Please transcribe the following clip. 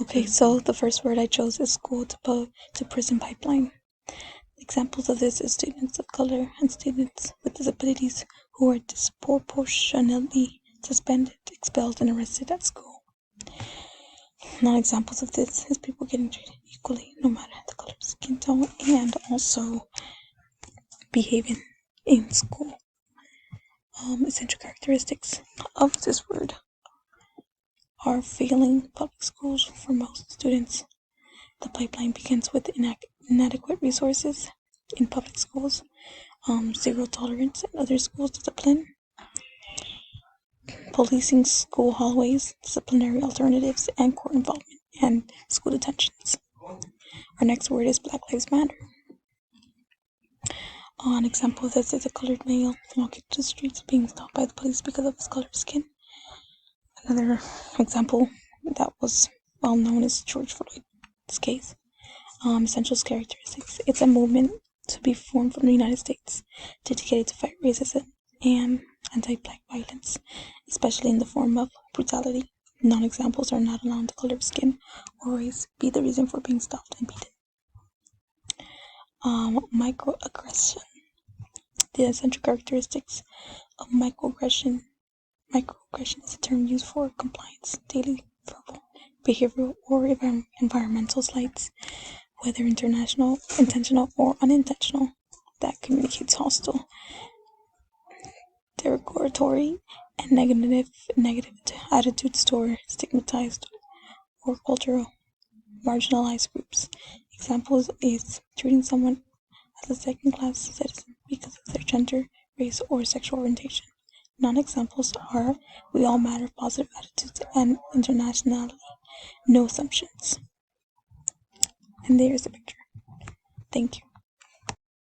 Okay, so the first word I chose is school to prison pipeline. Examples of this is students of color and students with disabilities who are disproportionately suspended, expelled, and arrested at school. Non-examples of this is people getting treated equally no matter the color of skin tone, and also behaving in school. Essential characteristics of this word are failing public schools for most students. The pipeline begins with inadequate resources in public schools, zero tolerance in other schools' discipline, policing school hallways, disciplinary alternatives, and court involvement, and school detentions. Our next word is Black Lives Matter. An example of this is a colored male walking the streets being stopped by the police because of his color of skin. Another example that was well known is George Floyd's case. Essential characteristics. It's a movement to be formed from the United States, dedicated to fight racism and anti-black violence, especially in the form of brutality. Non-examples are not allowing the color of skin or race be the reason for being stopped and beaten. Microaggression. The essential characteristics of microaggression. Microaggression is a term used for compliance, daily, verbal, behavioral, or environmental slights, whether intentional or unintentional, that communicates hostile, derogatory, and negative attitudes toward stigmatized or cultural marginalized groups. Examples is treating someone as a second-class citizen because of their gender, race, or sexual orientation. Non-examples are we all matter, positive attitudes, and internationality, no assumptions. And there's the picture. Thank you.